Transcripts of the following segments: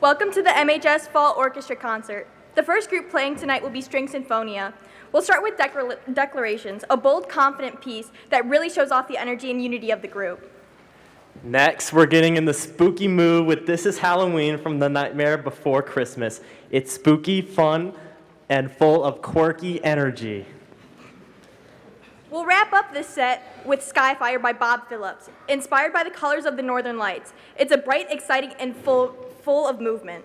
Welcome to the MHS Fall Orchestra Concert. The first group playing tonight will be String Sinfonia. We'll start with Declarations, a bold, confident piece that really shows off the energy and unity of the group. Next, we're getting in the spooky mood with This Is Halloween from The Nightmare Before Christmas. It's spooky, fun, and full of quirky energy. We'll wrap up this set with Skyfire by Bob Phillips, inspired by the colors of the Northern Lights. It's a bright, exciting, and full of movement.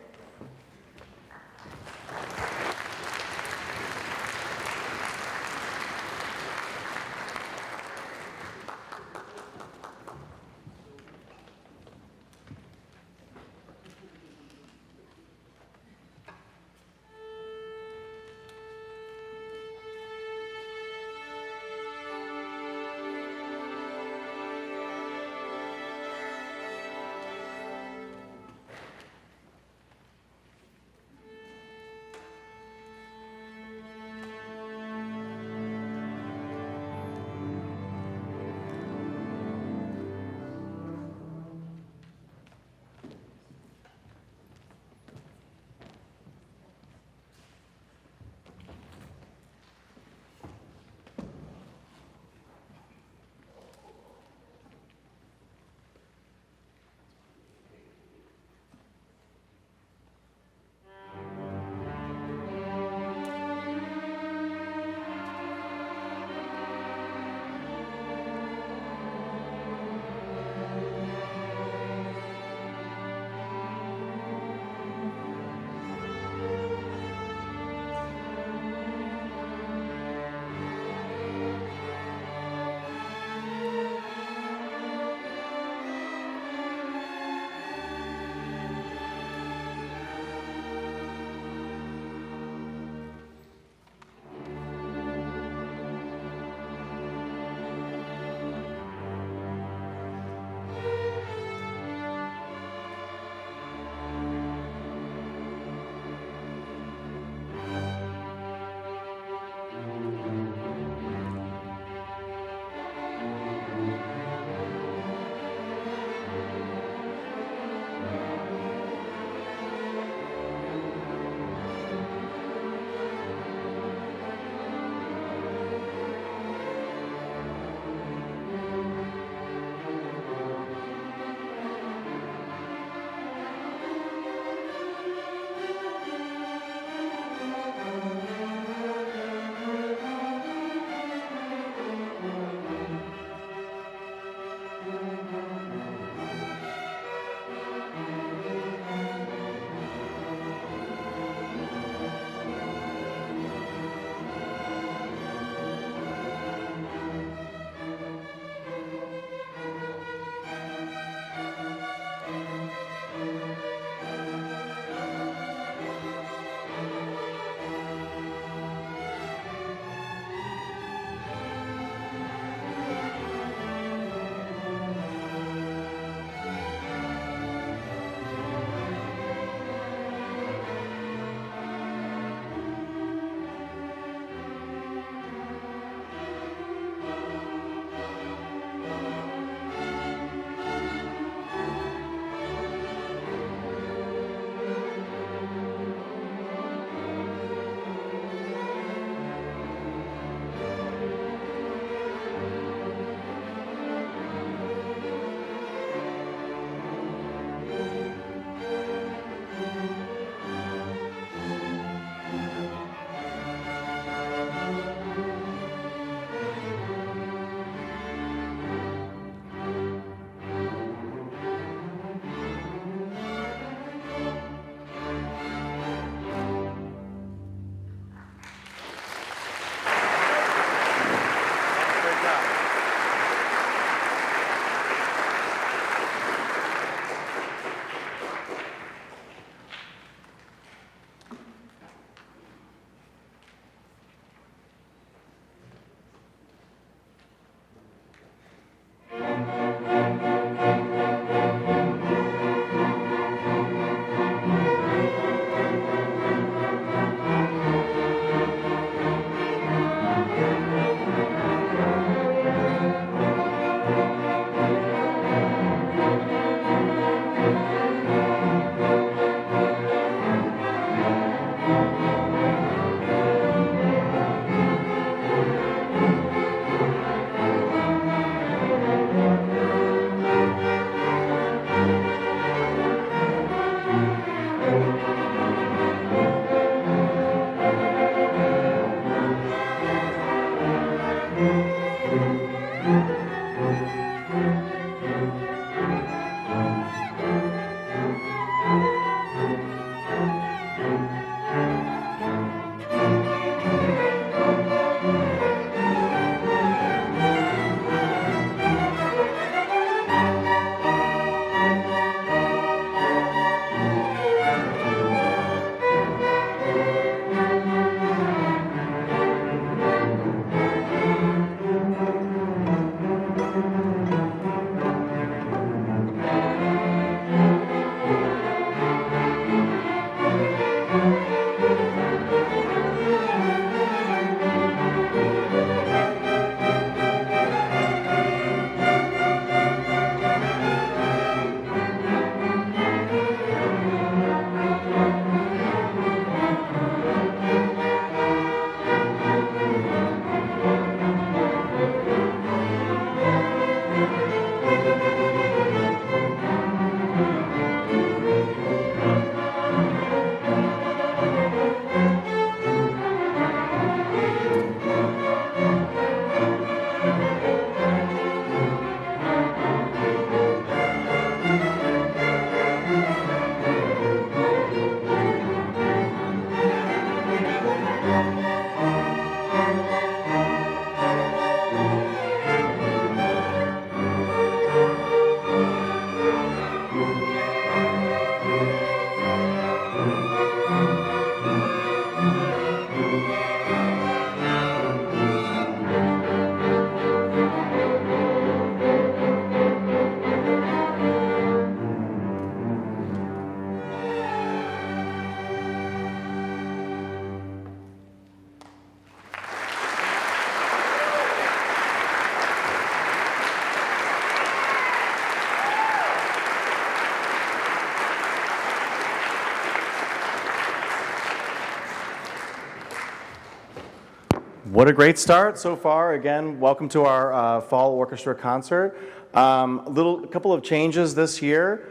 What a great start so far. Again, welcome to our fall orchestra concert. A couple of changes this year.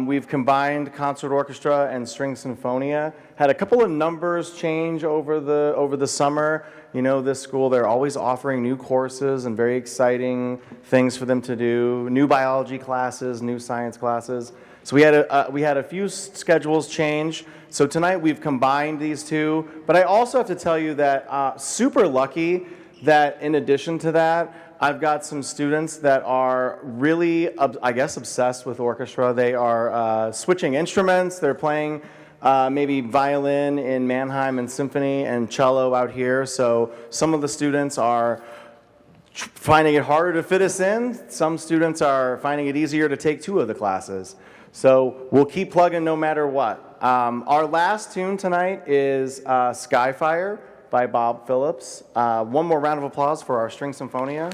We've combined concert orchestra and string sinfonia. Had a couple of numbers change over the summer. You know, this school, they're always offering new courses and very exciting things for them to do. New biology classes, new science classes. So we had a few schedules change. So tonight we've combined these two. But I also have to tell you that super lucky that in addition to that, I've got some students that are really, I guess, obsessed with orchestra. They are switching instruments. They're playing maybe violin in Mannheim and symphony and cello out here. So some of the students are finding it harder to fit us in. Some students are finding it easier to take two of the classes. So we'll keep plugging no matter what. Our last tune tonight is Skyfire by Bob Phillips. One more round of applause for our string symphonia.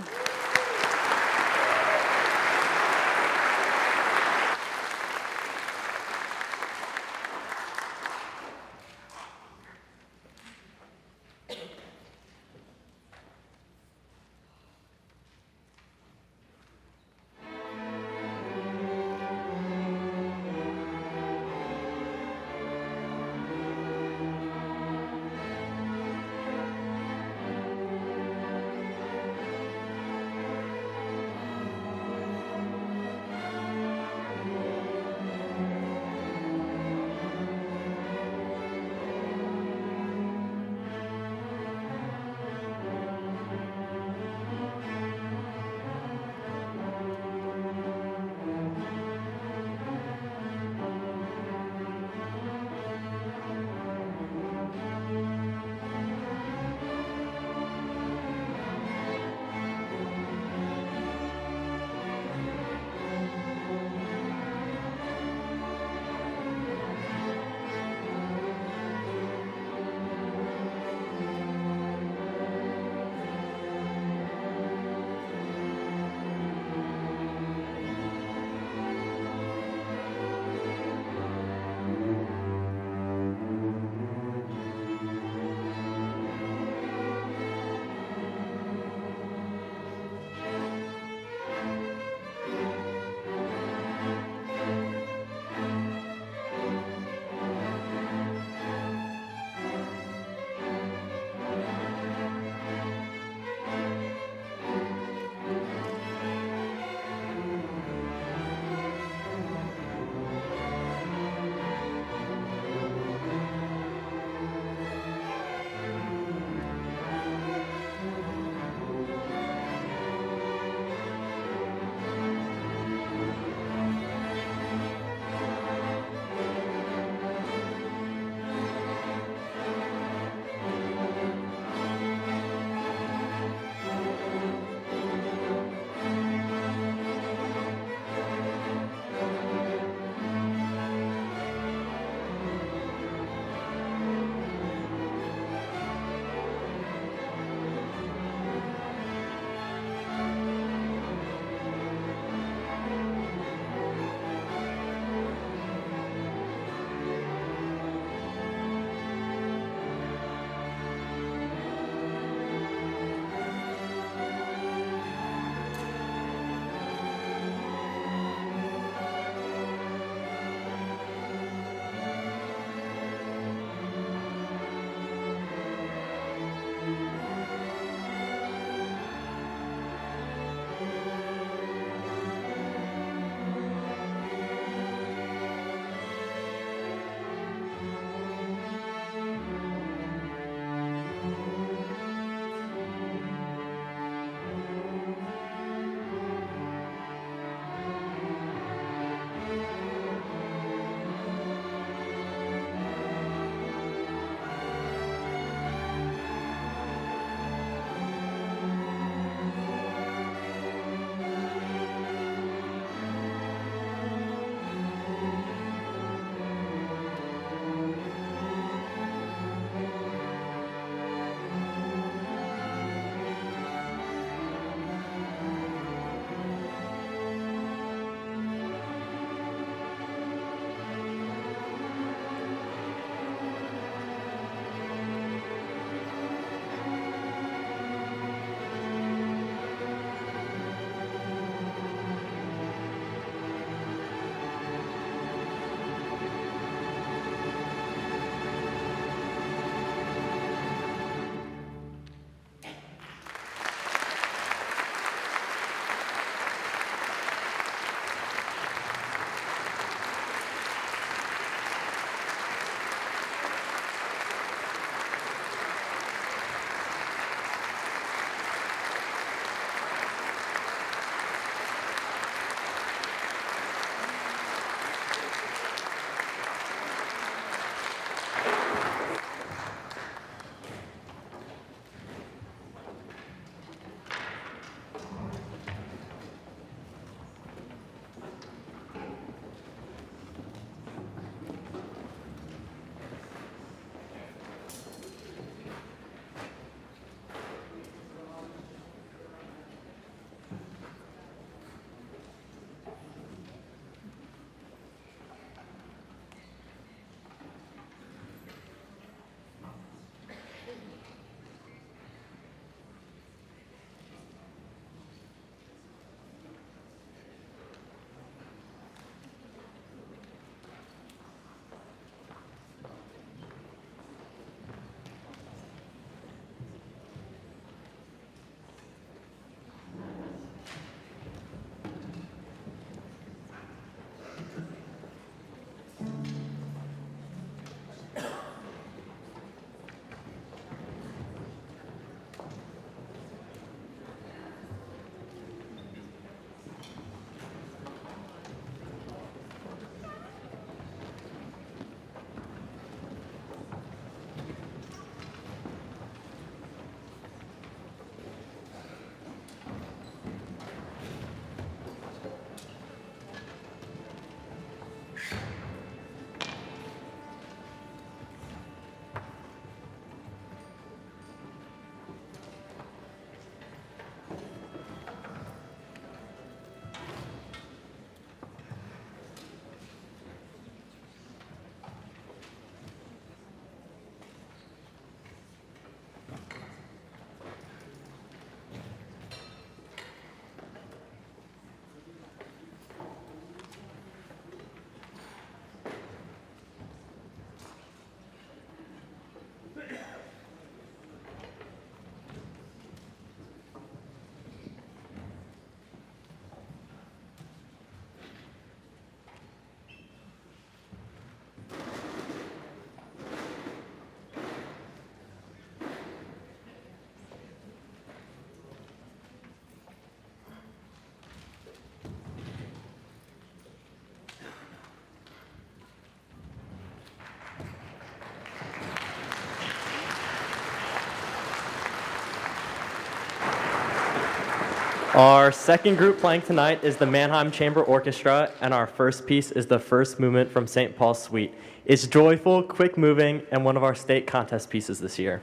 Our second group playing tonight is the Mannheim Chamber Orchestra, and our first piece is the first movement from St. Paul's Suite. It's joyful, quick-moving, and one of our state contest pieces this year.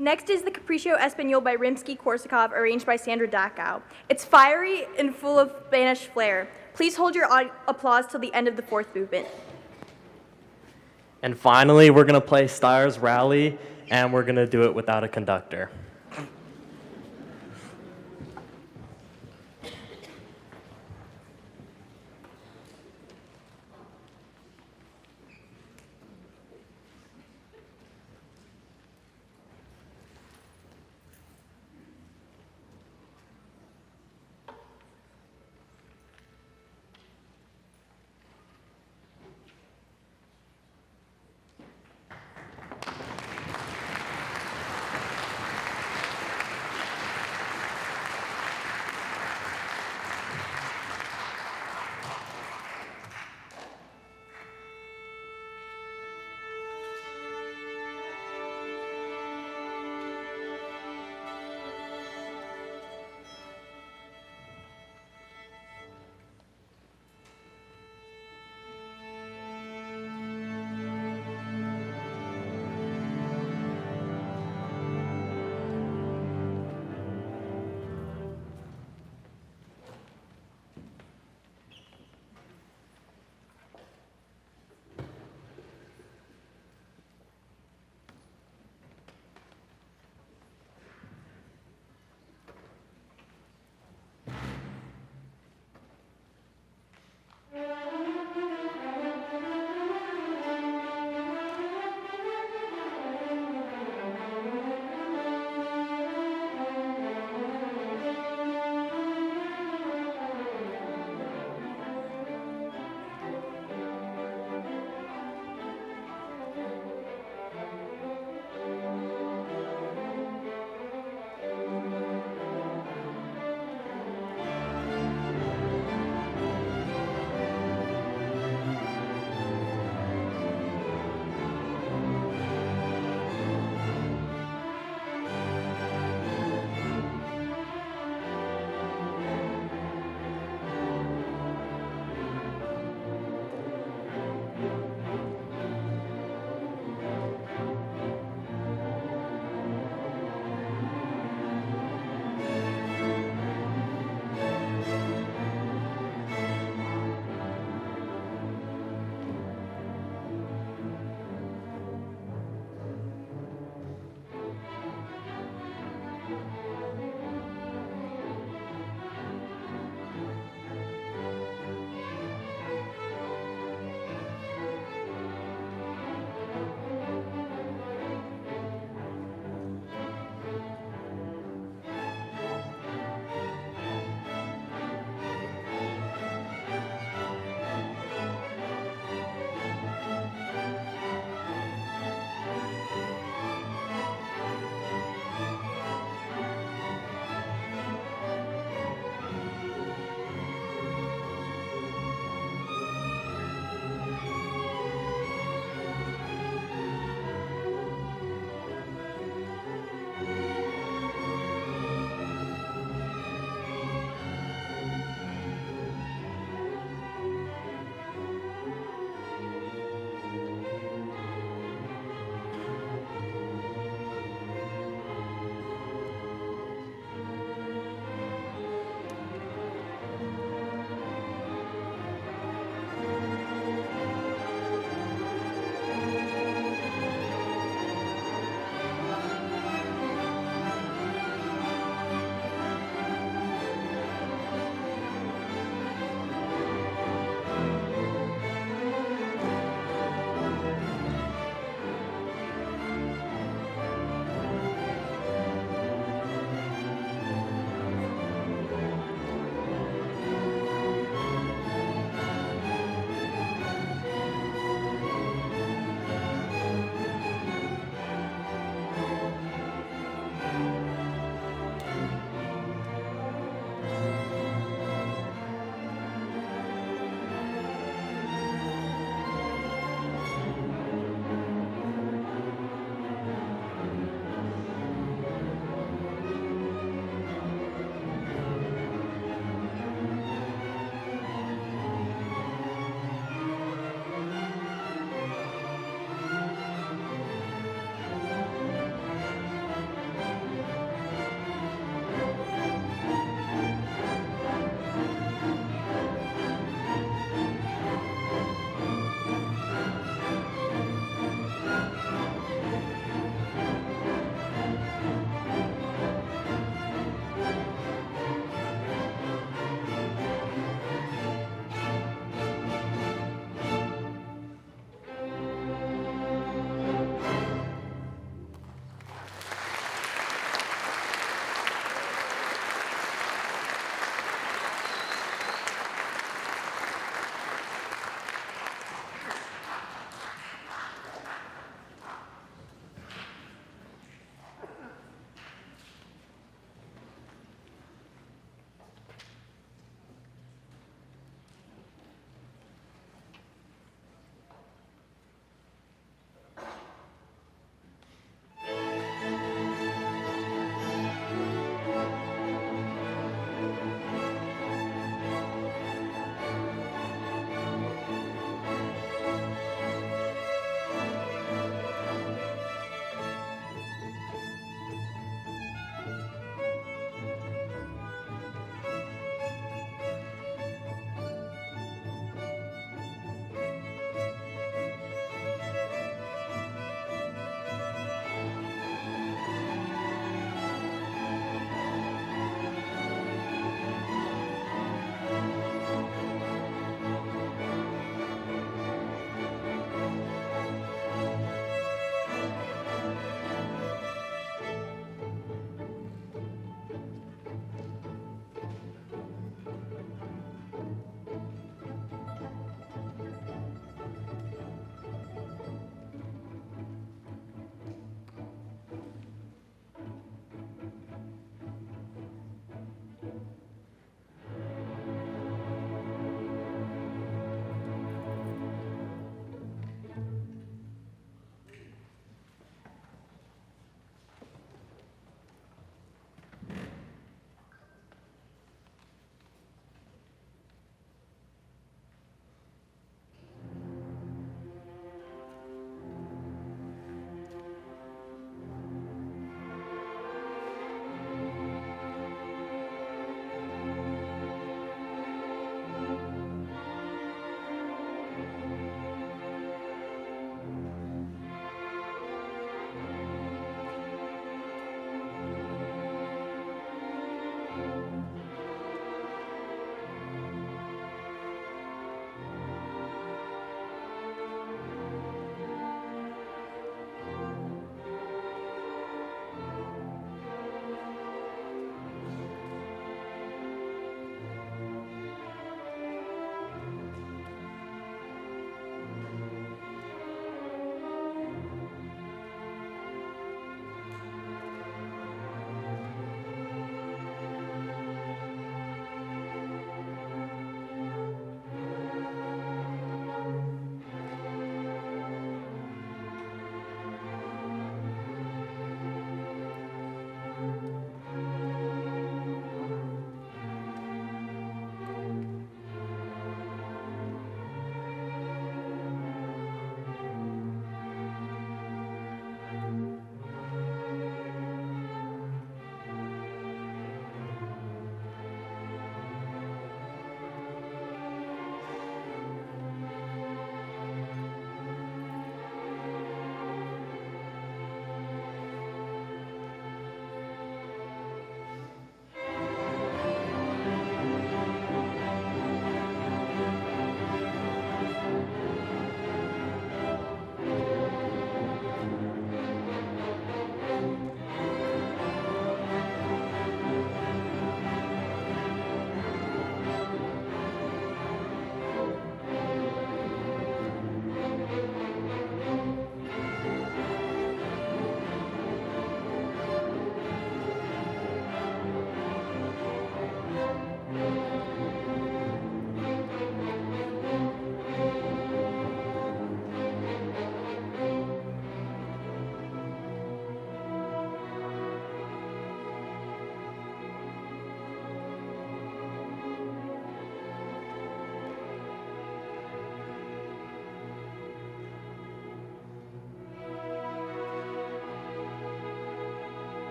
Next is the Capriccio Espagnol by Rimsky-Korsakov, arranged by Sandra Dachau. It's fiery and full of Spanish flair. Please hold your applause till the end of the fourth movement. And finally, we're going to play Steyer's Rally, and we're going to do it without a conductor.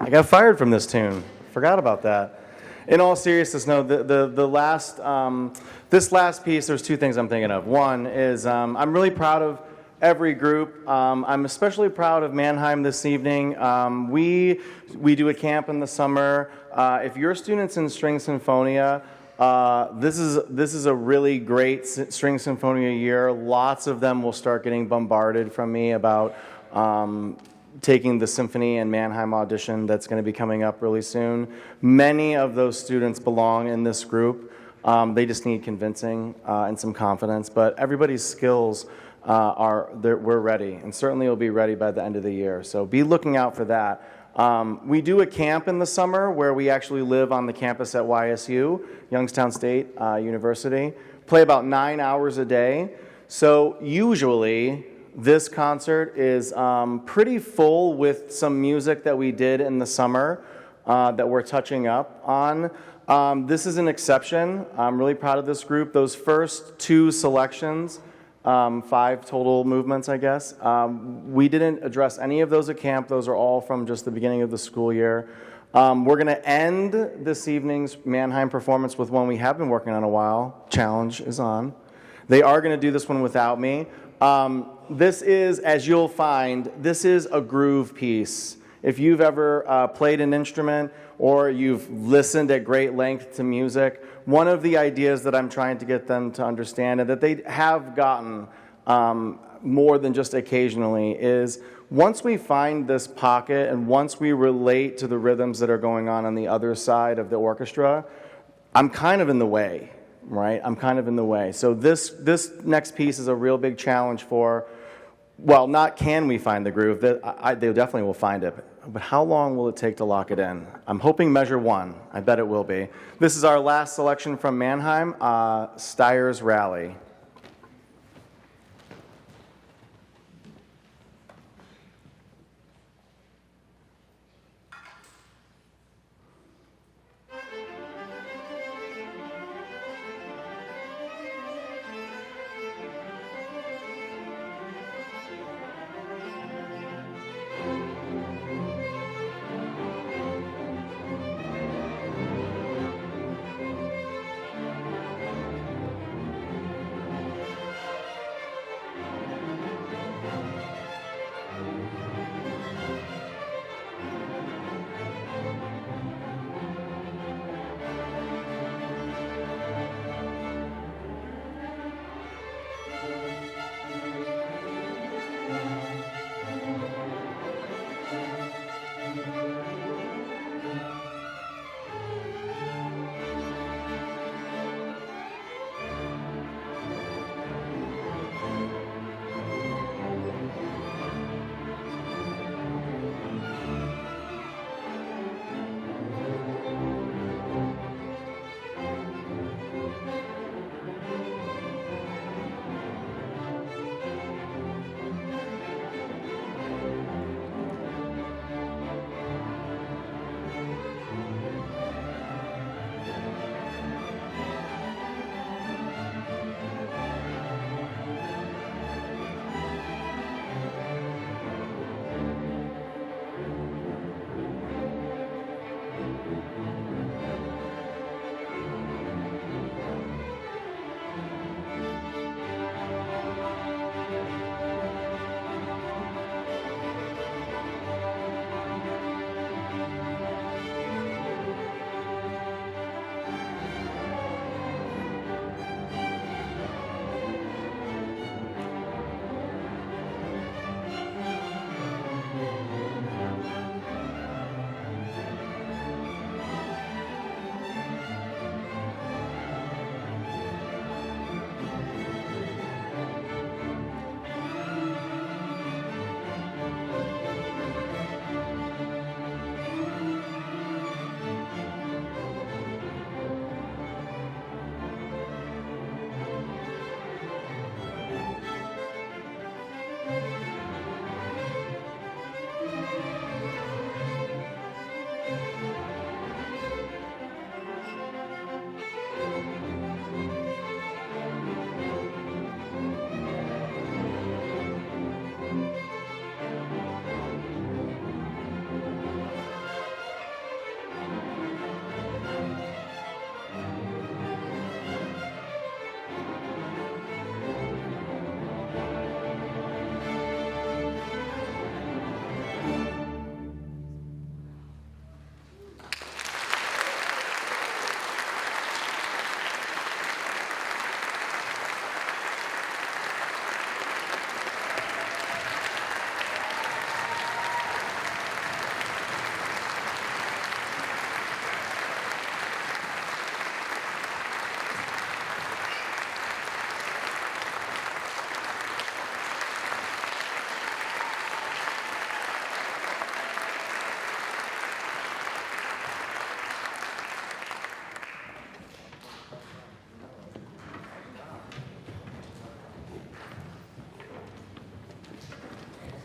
I got fired from this tune. Forgot about that. In all seriousness, no, the last, this last piece, there's two things I'm thinking of. One is I'm really proud of every group. I'm especially proud of Mannheim this evening. We do a camp in the summer. If you're students in String Sinfonia, this is a really great String Sinfonia year. Lots of them will start getting bombarded from me about taking the symphony and Mannheim audition that's going to be coming up really soon. Many of those students belong in this group. They just need convincing and some confidence, but everybody's skills we're ready, and certainly will be ready by the end of the year. So be looking out for that. We do a camp in the summer where we actually live on the campus at YSU, Youngstown State University, play about 9 hours a day. So usually this concert is pretty full with some music that we did in the summer that we're touching up on. This is an exception. I'm really proud of this group. Those first two selections, 5 total movements, I guess. We didn't address any of those at camp. Those are all from just the beginning of the school year. We're going to end this evening's Mannheim performance with one we have been working on a while. Challenge is on. They are going to do this one without me. This is, as you'll find, this is a groove piece. If you've ever played an instrument or you've listened at great length to music, one of the ideas that I'm trying to get them to understand, and that they have gotten more than just occasionally, is once we find this pocket and once we relate to the rhythms that are going on the other side of the orchestra, I'm kind of in the way, right? I'm kind of in the way. So this next piece is a real big challenge for, well, not can we find the groove, they definitely will find it, but how long will it take to lock it in? I'm hoping measure 1. I bet it will be. This is our last selection from Mannheim, Steyer's Rally.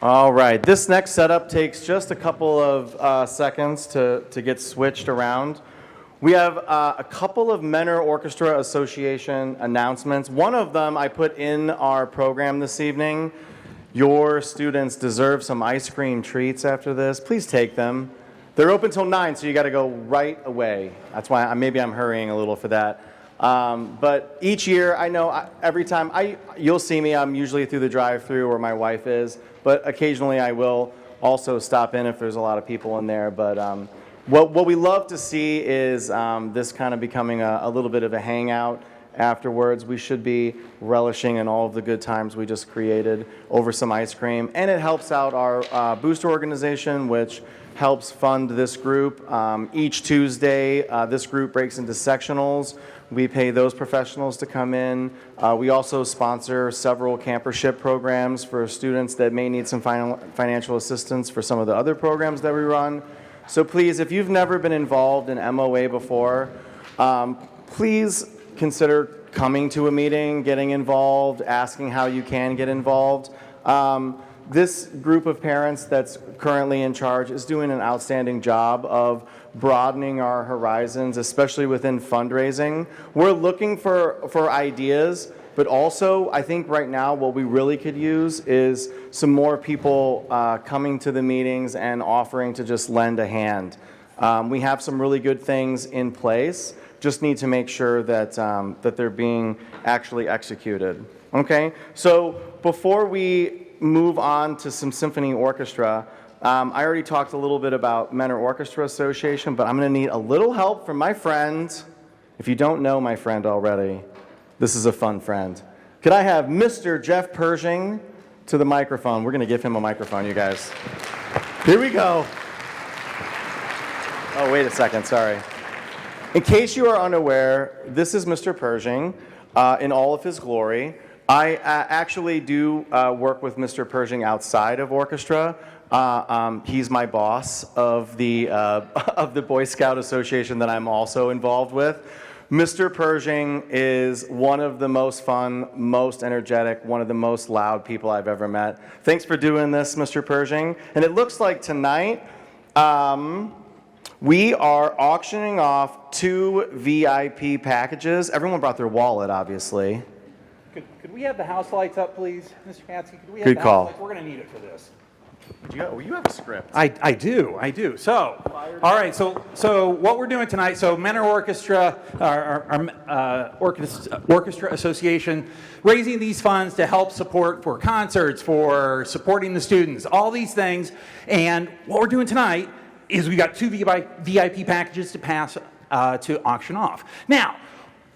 All right, this next setup takes just a couple of seconds to get switched around. We have a couple of Menor Orchestra Association announcements. One of them I put in our program this evening. Your students deserve some ice cream treats after this. Please take them. They're open till 9, so you got to go right away. That's why maybe I'm hurrying a little for that. But each year, I know every time you'll see me, I'm usually through the drive-through where my wife is, but occasionally I will also stop in if there's a lot of people in there. But what we love to see is this kind of becoming a little bit of a hangout afterwards. We should be relishing in all of the good times we just created over some ice cream. And it helps out our booster organization, which helps fund this group. Each Tuesday, this group breaks into sectionals. We pay those professionals to come in. We also sponsor several campership programs for students that may need some financial assistance for some of the other programs that we run. So please, if you've never been involved in MOA before, please consider coming to a meeting, getting involved, asking how you can get involved. This group of parents that's currently in charge is doing an outstanding job of broadening our horizons, especially within fundraising. We're looking for ideas, but also I think right now what we really could use is some more people coming to the meetings and offering to just lend a hand. We have some really good things in place, just need to make sure that, that they're being actually executed. Okay, so before we move on to some symphony orchestra, I already talked a little bit about Menor Orchestra Association, but I'm going to need a little help from my friend. If you don't know my friend already, this is a fun friend. Could I have Mr. Jeff Pershing to the microphone? We're going to give him a microphone, you guys. Here we go. Oh, wait a second, sorry. In case you are unaware, this is Mr. Pershing in all of his glory. I actually do work with Mr. Pershing outside of orchestra. He's my boss of the Boy Scout Association that I'm also involved with. Mr. Pershing is one of the most fun, most energetic, one of the most loud people I've ever met. Thanks for doing this, Mr. Pershing. And it looks like tonight we are auctioning off 2 VIP packages. Everyone brought their wallet, obviously. Could we have the house lights up, please, Mr. Katsky? Could we have Good the call. house lights? We're going to need it for this. You have a script. I do. So, all right. So what we're doing tonight. So Menor Orchestra, our Orchestra Association, raising these funds to help support for concerts, for supporting the students, all these things. And what we're doing tonight is we got 2 VIP packages to pass to auction off. Now,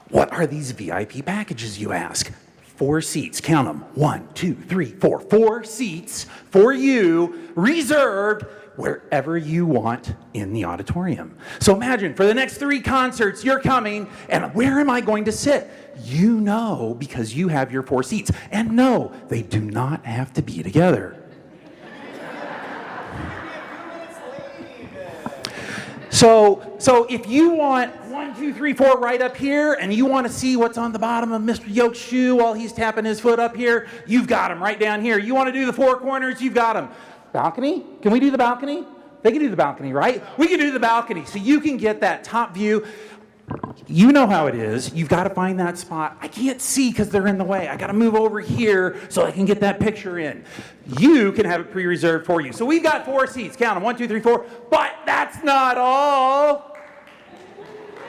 what are these VIP packages, you ask? 4 seats, count them. 1, 2, 3, 4. 4 seats for you, reserved wherever you want in the auditorium. So imagine, for the next 3 concerts, you're coming, and where am I going to sit? You know, because you have your 4 seats. And no, they do not have to be together. So if you want 1, 2, 3, 4 right up here, and you want to see what's on the bottom of Mr. Yoke's shoe while he's tapping his foot up here, you've got him right down here. You want to do the 4 corners, you've got him. Balcony? Can we do the balcony? They can do the balcony, right? We can do the balcony, so you can get that top view. You know how it is. You've got to find that spot. I can't see because they're in the way. I got to move over here so I can get that picture in. You can have it pre-reserved for you. So we've got 4 seats. Count them. 1, 2, 3, 4. But that's not all.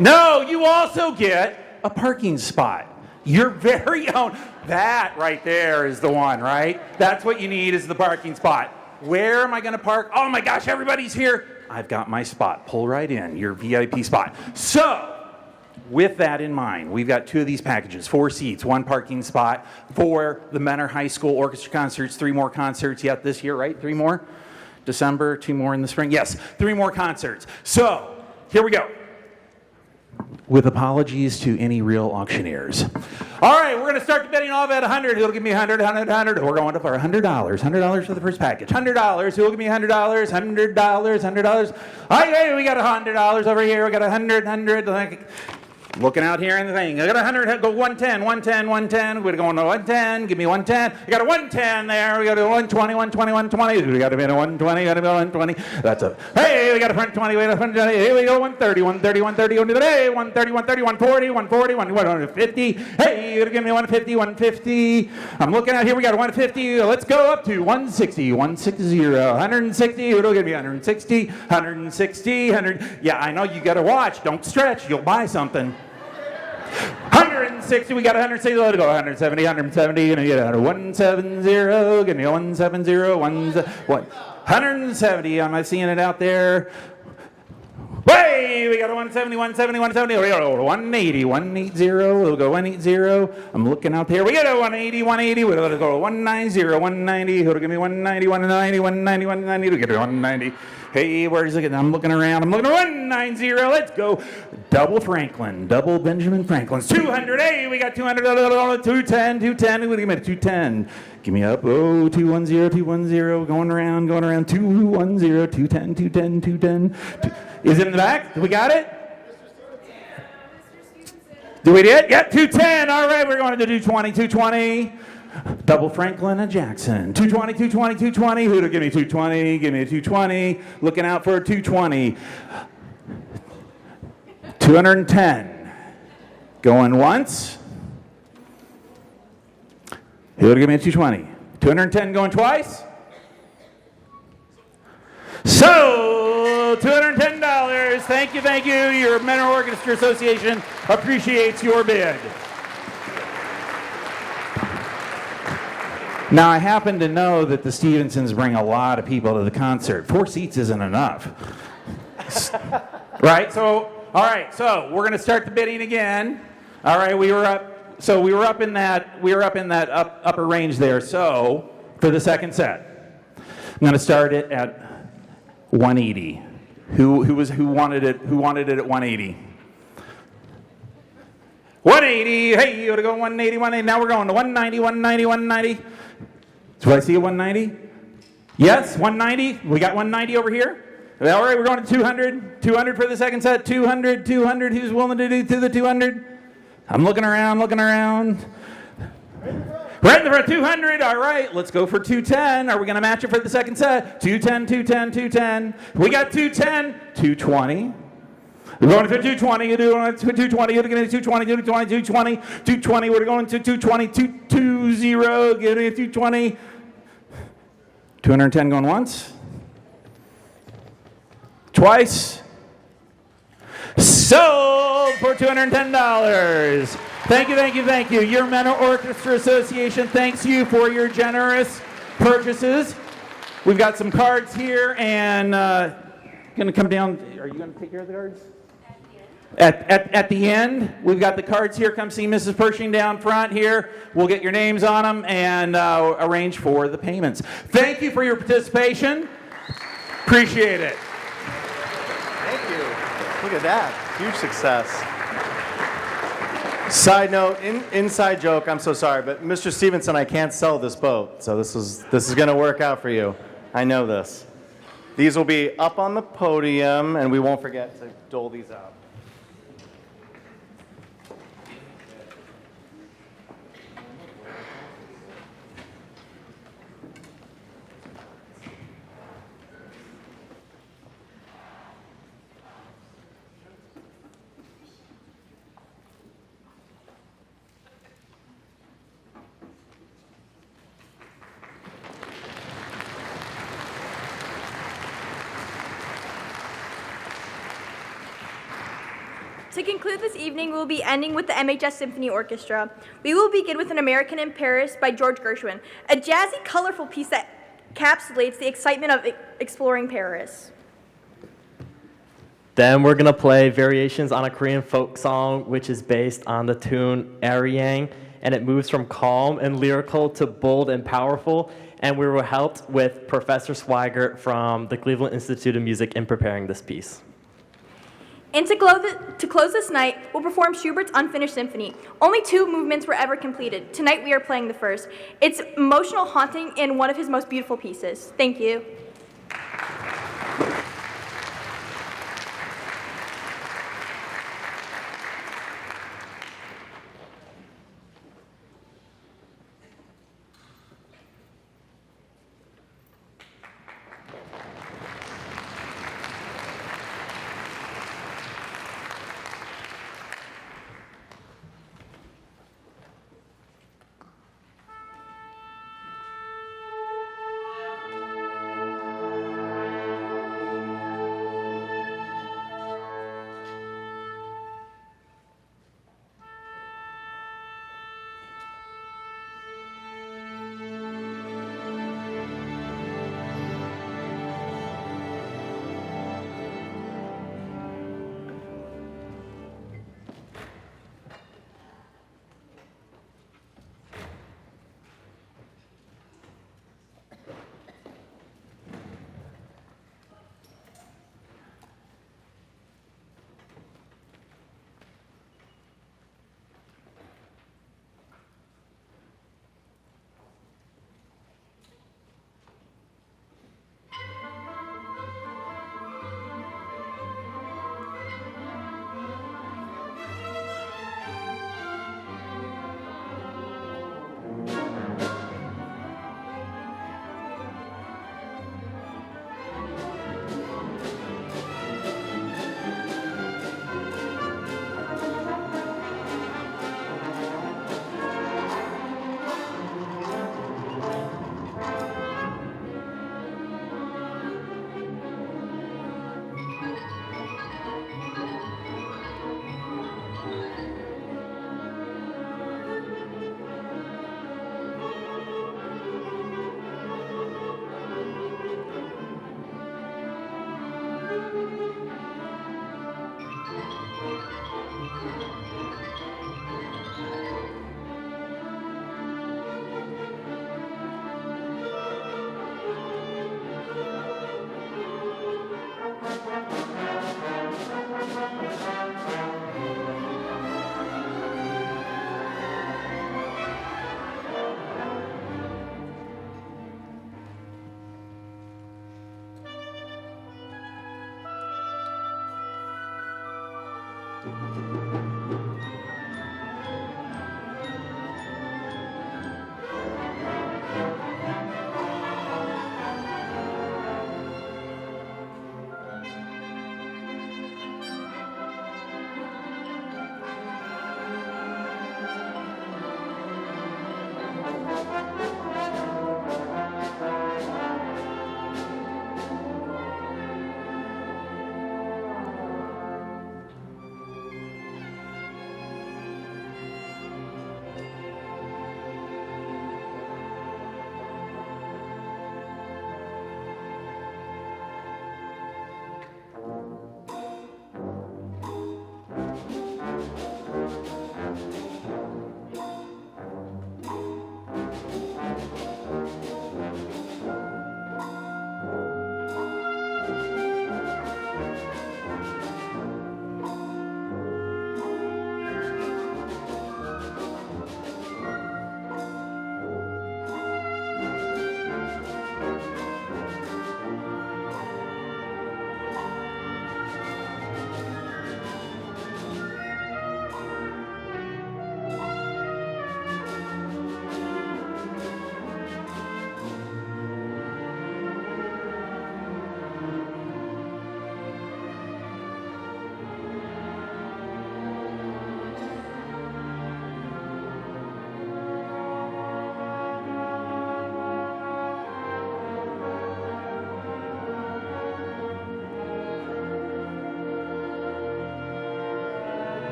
No, you also get a parking spot. Your very own. That right there is the one, right? That's what you need, is the parking spot. Where am I going to park? Oh my gosh, everybody's here. I've got my spot. Pull right in, your VIP spot. So, with that in mind, we've got 2 of these packages, 4 seats, 1 parking spot for the Menor High School Orchestra concerts, 3 more concerts yet this year, right? 3 more? December, 2 more in the spring? Yes, 3 more concerts. So, here we go. With apologies to any real auctioneers. All right, we're going to start the bidding off at 100. Who'll give me 100, 100, 100? We're going up for $100. $100 for the first package. $100. Who'll give me $100? $100. $100. All right, we got $100 over here. We got 100, 100. Looking out here in the thing. I got 100, go 110, 110, 110. We're going to 110. Give me 110. I got a 110 there. We got a 120, 120, 120. We got to be a 120, got to be a 120. That's a, hey, we got a front 20, we got a front 20. Here we go, 130, 130, 130. Hey, 130, 130, 140, 140, 150. Hey, you're going to give me 150, 150. I'm looking out here. We got a 150. Let's go up to 160, 160, 160. It'll give me 160, 160, 100. Yeah, I know you got to watch. Don't stretch. You'll buy something. 160, we got 160, let it go, 170, 170, gonna get a 170, give me a 170, 170, am I seeing it out there? Hey, we got a 170, 170, 170, we got a 180, 180, we'll go 180, I'm looking out there, we got a 180, 180, we'll let it go 190, 190, it'll give me 190, 190, 190, 190, we'll get a 190. Hey, where's it? I'm looking around. I'm looking at 190. Let's go. Double Franklin. Double Benjamin Franklin's. 200. Hey, we got 200. 210. 210. What do you mean? 210. Give me up. Oh, 210. 210. Going around. Going around. 210. 210. 210. 210. Is it in the back? We got it? Do we get it? Yeah, 210. All right, we're going to do 220. 220. Double Franklin and Jackson. 220, 220, 220. Who'll give me 220? Give me a 220. Looking out for a 220. 210. Going once. Who'll give me a 220? 210 going twice. So, $210. Thank you, thank you. Your Menor Orchestra Association appreciates your bid. Now, I happen to know that the Stevensons bring a lot of people to the concert. 4 seats isn't enough. Right? So, all right. So, we're going to start the bidding again. All right, we were up in that upper range there. So, for the second set, I'm going to start it at 180. Who wanted it at 180? 180. Hey, you ought to go 180, 180. Now we're going to 190, 190, 190. Do I see a 190? Yes, 190. We got 190 over here. All right, we're going to 200. 200 for the second set. 200, 200. Who's willing to do to the 200? I'm looking around, looking around. Right in the front, 200. All right, let's go for 210. Are we going to match it for the second set? 210, 210, 210. We got 210, 220. We're going to 220. You do 220. You're going to 220. 220. 220. 220. We're going to 220. 220. Get it 220. 210 going once. Twice. Sold for $210. Thank you, thank you, thank you. Your Menor Orchestra Association thanks you for your generous purchases. We've got some cards here, and going to come down. Are you going to take care of the cards? At the end, we've got the cards here. Come see Mrs. Pershing down front here. We'll get your names on them and arrange for the payments. Thank you for your participation. Appreciate it. Thank you. Look at that. Huge success. Side note, inside joke, I'm so sorry, but Mr. Stevenson, I can't sell this boat, so this is going to work out for you. I know this. These will be up on the podium, and we won't forget to dole these out. To conclude this evening, we will be ending with the MHS Symphony Orchestra. We will begin with An American in Paris by George Gershwin, a jazzy, colorful piece that encapsulates the excitement of exploring Paris. Then we're going to play variations on a Korean folk song, which is based on the tune Arirang, and it moves from calm and lyrical to bold and powerful, and we were helped with Professor Swigert from the Cleveland Institute of Music in preparing this piece. And to close this night, we'll perform Schubert's Unfinished Symphony. Only 2 movements were ever completed. Tonight we are playing the first. It's emotional, haunting, and one of his most beautiful pieces. Thank you.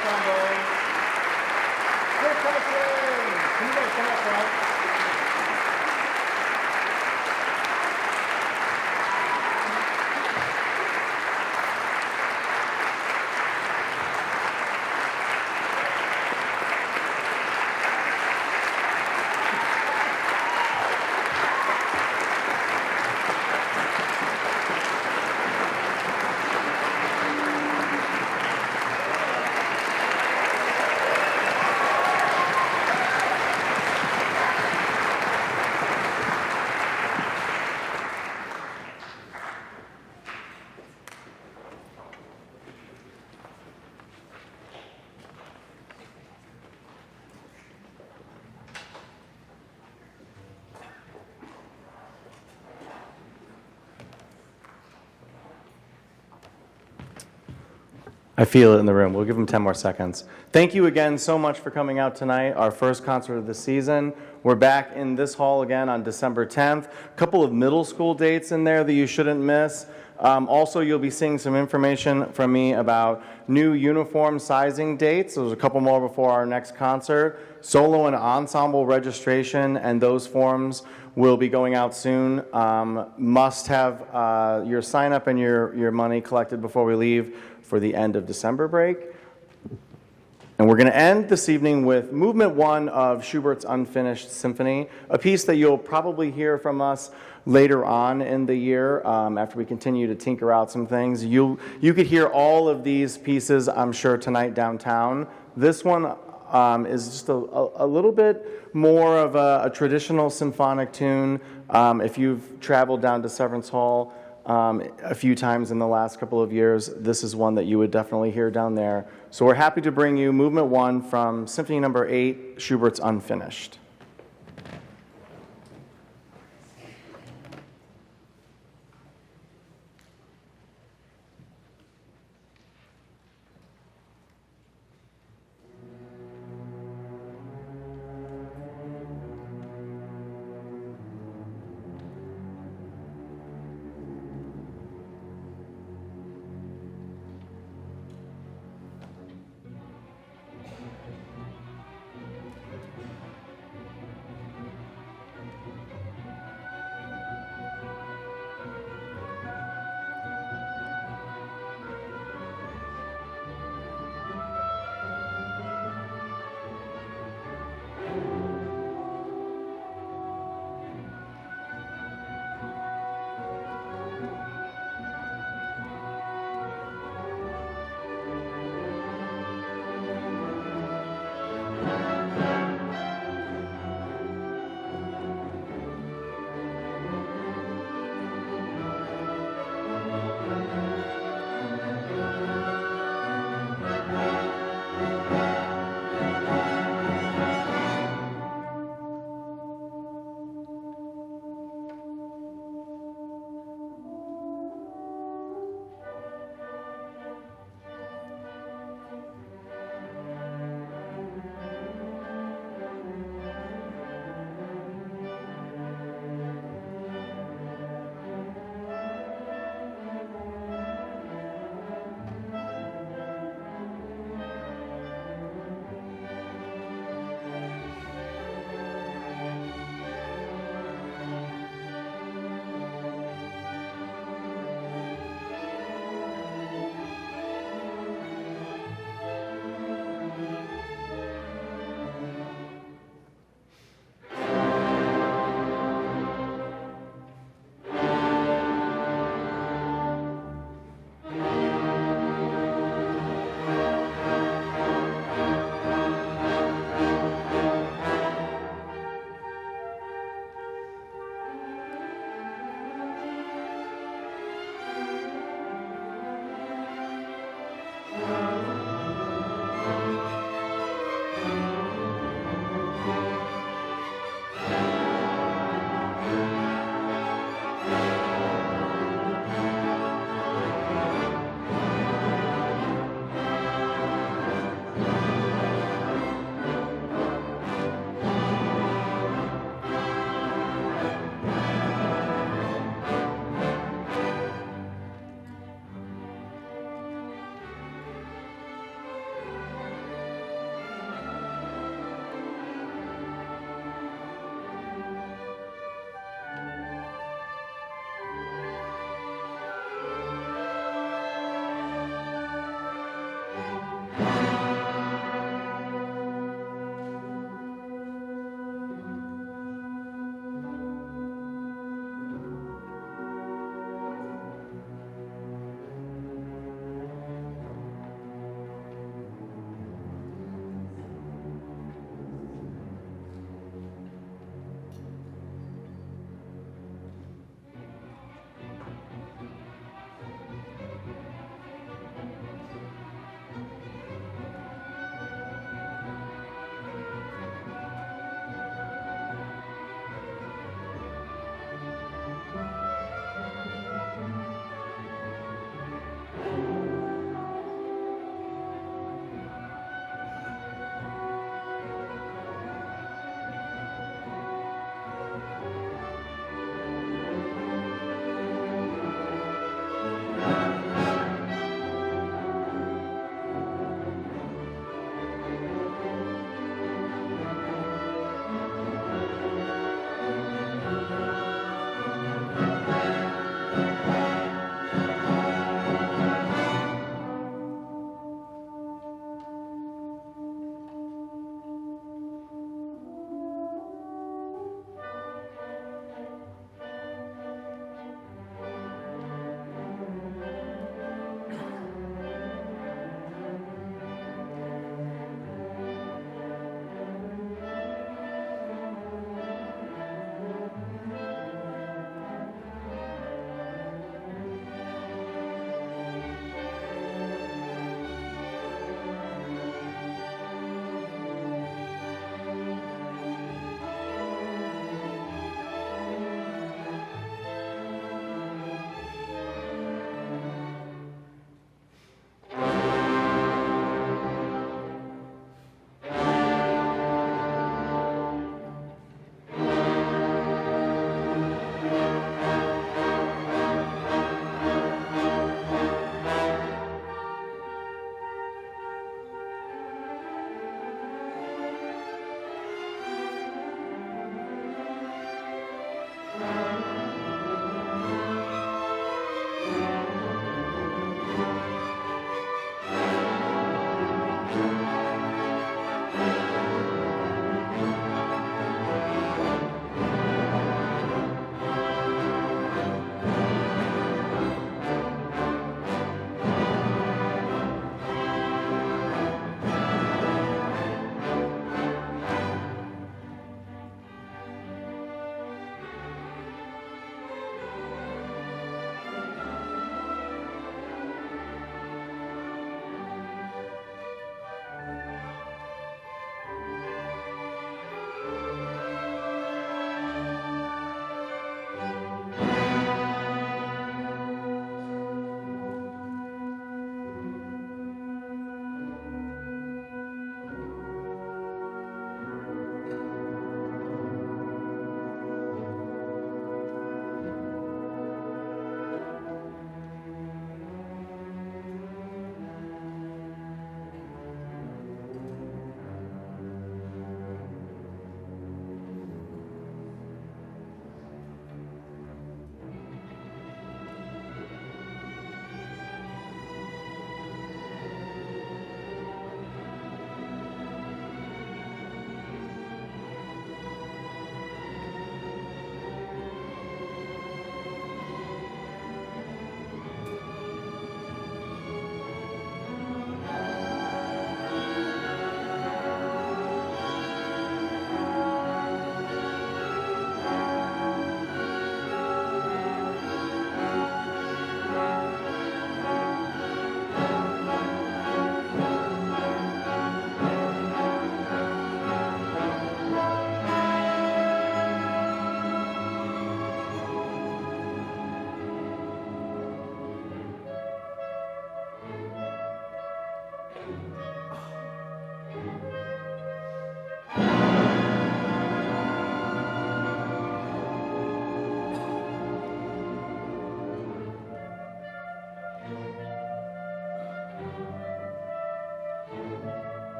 trombone. Percussion. Can you guys come up front? I feel it in the room. We'll give them 10 more seconds. Thank you again so much for coming out tonight, our first concert of the season. We're back in this hall again on December 10th. A couple of middle school dates in there that you shouldn't miss. Also, you'll be seeing some information from me about new uniform sizing dates. There's a couple more before our next concert. Solo and ensemble registration and those forms will be going out soon. Must have your sign up and your money collected before we leave for the end of December break. And we're going to end this evening with Movement 1 of Schubert's Unfinished Symphony, a piece that you'll probably hear from us later on in the year after we continue to tinker out some things. You could hear all of these pieces, I'm sure, tonight downtown. This one is just a little bit more of a traditional symphonic tune. If you've traveled down to Severance Hall a few times in the last couple of years, this is one that you would definitely hear down there. So we're happy to bring you Movement 1 from Symphony Number 8, Schubert's Unfinished.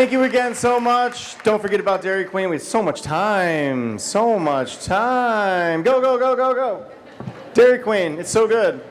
Thank you again so much. Don't forget about Dairy Queen. We have so much time. So much time. Go, go, go, go, go. Dairy Queen, it's so good.